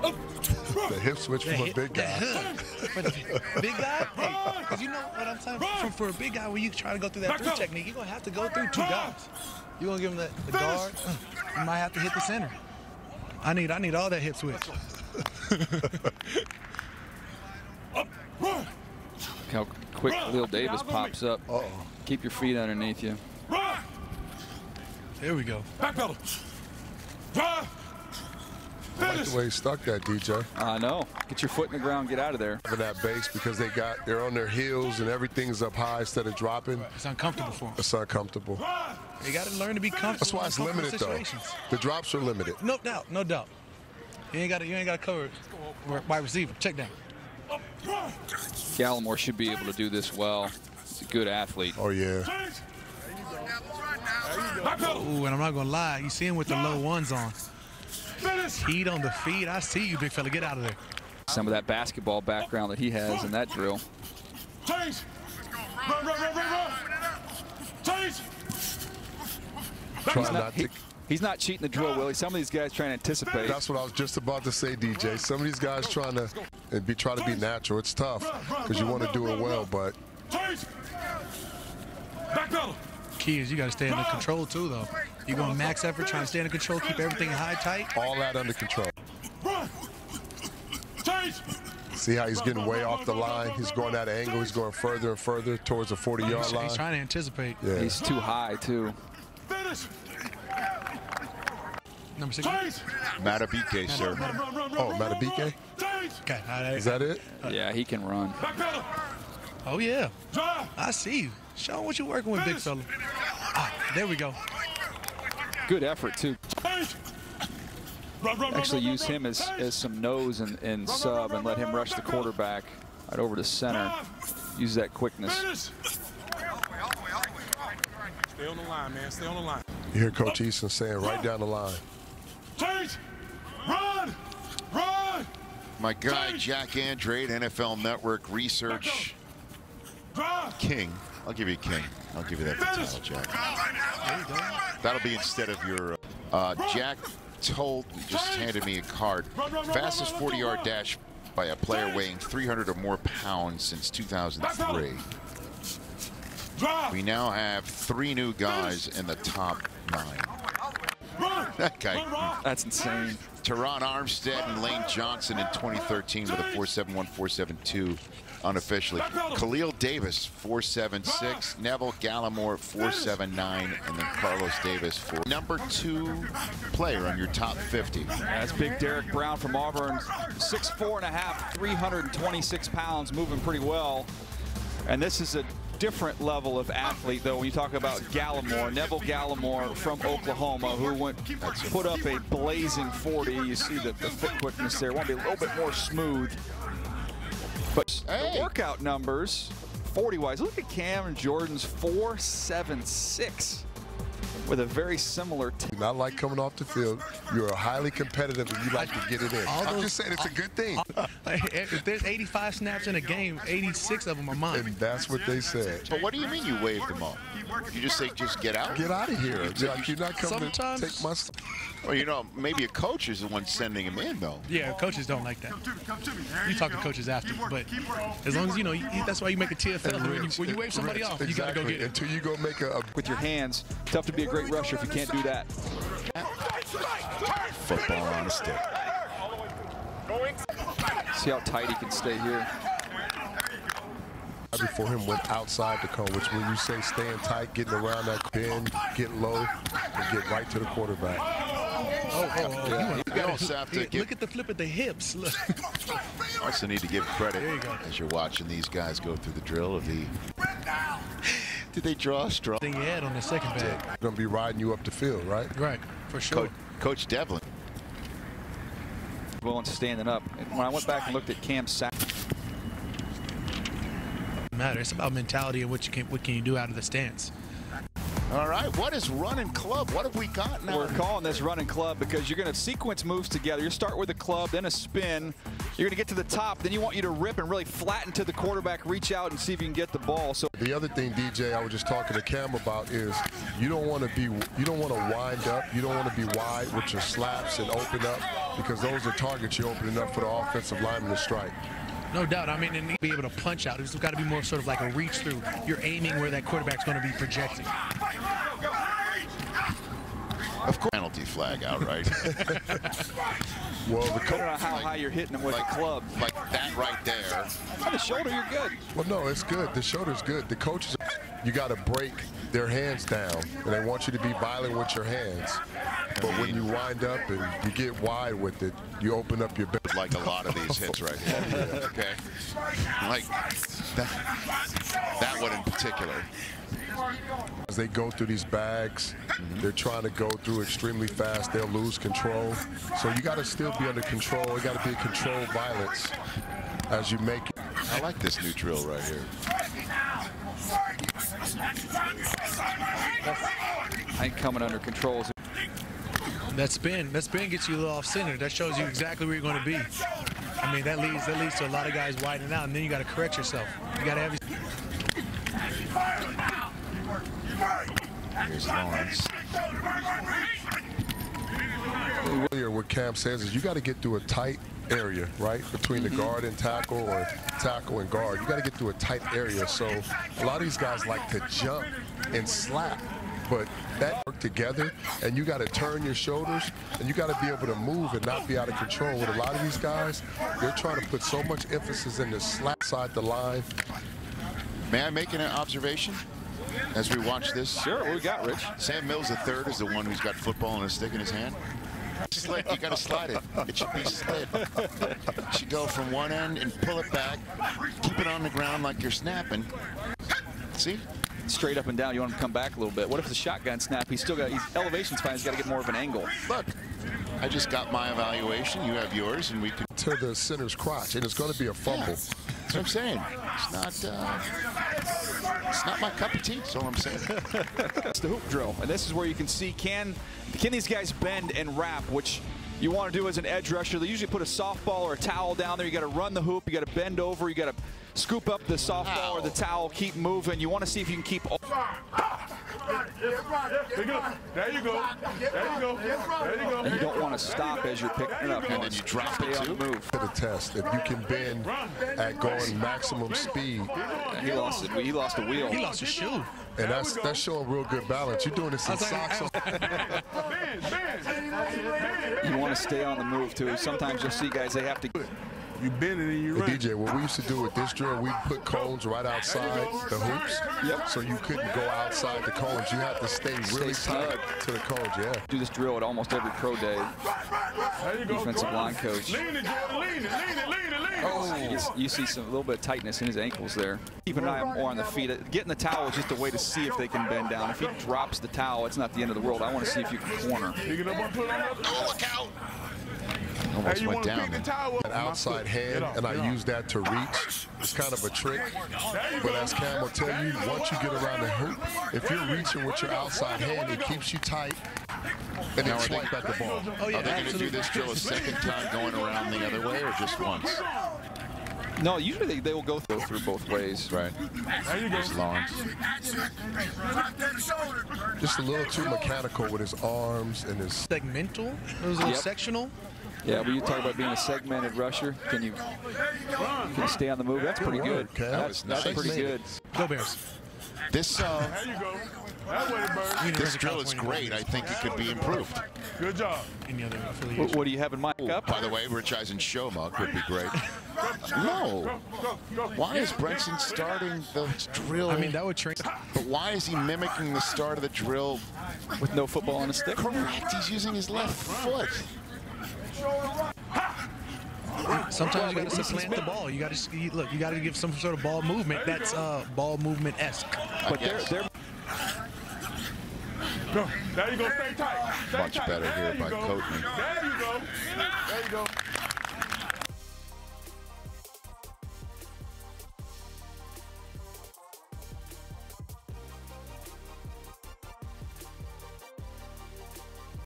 The hip switch from a big guy. For the big guy? Hey, because you know what I'm saying? For a big guy, when you try to go through that through technique, you're going to have to go through two guys. You're going to give him the guard. You might have to hit the center. I need all that hip switch. How quick Khalil Davis pops up. Keep your feet underneath you. There we go. I like the way he stuck that, DJ. I know. Get your foot in the ground, get out of there. For that base because they're on their heels and everything's up high instead of dropping. It's uncomfortable for them. It's uncomfortable. You got to learn to be comfortable. That's why it's limited though. The drops are limited. No doubt, no doubt. You ain't got to cover wide receiver. Check down. Gallimore should be able to do this well. He's a good athlete. Oh yeah. Ooh, and I'm not gonna lie, you see him with the low ones on. Heat on the feet. I see you, big fella. Get out of there. Some of that basketball background that he has in that drill. He's not cheating the drill, Willie. Some of these guys trying to anticipate. That's what I was just about to say, DJ. Some of these guys try to be natural. It's tough because you want to do it well, but key is you got to stay under control too, though. You're going max effort, trying to stay under control, keep everything high, tight. All that under control. See how he's getting way off the line? He's going at an angle. He's going further and further towards the 40-yard line. He's trying to anticipate. Yeah. He's too high, too. Number 6. Matabike, sir. Oh, Matabike? Okay. Is that it? Yeah, he can run. Oh, yeah. I see you. Show him what you're working with, big fella. There we go. Good effort, too. Actually use him as some nose and sub and let him rush the quarterback right over to center. Use that quickness. Stay on the line, man. Stay on the line. You hear Coach Easton saying right down the line. Run! Run! My guy, Jack Andrade, NFL Network Research King. I'll give you King. I'll give you that title, Jack. That'll be instead of your Jack just handed me a card. Fastest 40-yard dash by a player weighing 300 or more pounds since 2003. We now have 3 new guys in the top 9. That guy. That's insane. Teron Armstead and Lane Johnson in 2013 with a 4.71, 4.72 unofficially. Khalil Davis, 4.76. Neville Gallimore, 4.79. And then Carlos Davis for number 2 player on your top 50. That's big Derek Brown from Auburn. 6'4.5", 326 pounds, moving pretty well. And this is a different level of athlete, though, when you talk about Gallimore. Neville Gallimore from Oklahoma, who put up a blazing 40. You see the foot quickness there. Want to be a little bit more smooth. But the workout numbers, 40-wise, look at Cam Jordan's 4.76 with a very similar. Not like coming off the field. You're highly competitive and you like to get it in. I'm just saying it's a good thing. If there's 85 snaps in a game, 86 of them are mine. And that's what they said. But what do you mean you waved them off? You just say, just get out? Get out of here. Like, you're not coming to take my stuff. Well, you know, maybe a coach is the one sending him in, though. Yeah, coaches don't like that. You talk to coaches after, but as long as you know, that's why you make a TFL. When you wave somebody off, you got to go get it. Until you go make a... With your hands, tough to be a great rusher if you can't do that. Football on a stick. See how tight he can stay here. Before him went outside the cone, which when you say staying tight, getting around that bend, get low, and get right to the quarterback. You also have to look at the flip at the hips. Look. Also need to give credit as you're watching these guys go through the drill of the. Did they draw a straw? Thing you had on the second bag. Going to be riding you up the field, right? Right, for sure. Coach Devlin. Well, and standing up. And when I went back and looked at Cam's sack. Matter. It's about mentality and what can you do out of the stance. All right, what is running club? What have we got now? We're calling this running club because you're going to sequence moves together. You start with a club, then a spin. You're going to get to the top. Then you want you to rip and really flatten to the quarterback, reach out and see if you can get the ball. So the other thing, DJ, I was just talking to Cam about is You don't want to wind up. You don't want to be wide with your slaps and open up, because those are targets you're opening up for the offensive lineman to strike. No doubt. I mean, and be able to punch out. It's got to be more sort of like a reach through. You're aiming where that quarterback's going to be projecting. Of course, penalty flag out, right? Well, the I don't know how high you're hitting him with the club. Like that right there. On the shoulder, you're good. Well, no, it's good. The shoulder's good. The coaches, you got to break their hands down, and they want you to be violent with your hands. But when you wind up and you get wide with it, you open up your back. Like a lot of these hits right here. Okay. Like that one in particular. As they go through these bags, they're trying to go through extremely fast. They'll lose control. So you got to still be under control. You got to be controlled violence as you make it. I like this new drill right here. I ain't coming under control. That spin gets you a little off center. That shows you exactly where you're going to be. I mean, that leads to a lot of guys widening out, and then you got to correct yourself. You got to have. Here's Lawrence. Earlier, what Cam says is you got to get through a tight area, right, between the guard and tackle, or tackle and guard. You got to get through a tight area. So a lot of these guys like to jump and slap, but that work together, and you got to turn your shoulders, and you got to be able to move and not be out of control. With a lot of these guys, they're trying to put so much emphasis in the slap side the line. May I make an observation as we watch this? Sure, what we got, Rich? Sam Mills III is the one who's got football and a stick in his hand. Slid. You got to slide it. It should be slid. You should go from one end and pull it back, keep it on the ground like you're snapping. See? Straight up and down. You want him to come back a little bit. What if it's a shotgun snap? He's elevation's fine. He's got to get more of an angle. Look, I just got my evaluation. You have yours, and we can. To the center's crotch, and it's going to be a fumble. Yeah, that's what I'm saying. It's not my cup of tea. That's all I'm saying. It's the hoop drill, and this is where you can see can these guys bend and wrap, which you want to do as an edge rusher. They usually put a softball or a towel down there. You got to run the hoop. You got to bend over. You got to scoop up the softball or the towel. Keep moving. You want to see if you can keep. There you go. There you go. There you go. There you go. And you don't want to stop as you're picking it up. And then you drop it on too. the move. To the test, if you can bend at going maximum speed, He lost it. He lost a wheel. He lost his shoe. and that's showing real good balance. You're doing this in socks. You want to stay on the move too. Sometimes you'll see guys, they have to. You bend it and you run. Hey, DJ, what we used to do with this drill, we put cones right outside the hoops. Yep. So you couldn't go outside the cones. You have to stay really tight to the cones, yeah. Do this drill at almost every pro day. There you go. Defensive line coach. Lean it, Jordan. Lean it, lean it, lean it, lean it. Oh, you see a little bit of tightness in his ankles there. Keep an eye more on the feet. Getting the towel is just a way to see if they can bend down. If he drops the towel, it's not the end of the world. I want to see if you can corner. Pick it up and put it on the Oh, look out! Almost you went want to down. pick the towel up. An outside hand, and I use that to reach. It's kind of a trick. But as Cam will tell you, once you get around the hoop, if you're reaching with your outside hand, it keeps you tight, and then swipe at the ball. Oh, yeah, Are they going to do this drill a second time going around the other way, or just once? No, usually they will go through both ways. Right. There you go. There's Lawrence. Just a little too mechanical with his arms and his... Segmental? It was a little sectional? Yeah, when you talk about being a segmented rusher, can you stay on the move? That's pretty good. Okay. That's pretty good. Go Bears. This There you go. That way, Bird. this drill is great. I think it could be improved. Good job. Any other affiliation? What do you have in mind? Up? By the way, Rich Eisen show mug would be great. No. Why is Brenson starting the drill? I mean, that would train. But why is he mimicking the start of the drill? With no football on a stick? Correct. He's using his left foot. Sometimes you got to supplant the ball. You got to look. You got to give some sort of ball movement. That's ball movement-esque. But they're Go. There you go. Stay tight. Stay Much tight. better here There you by go. Coatney. There you go. There you go.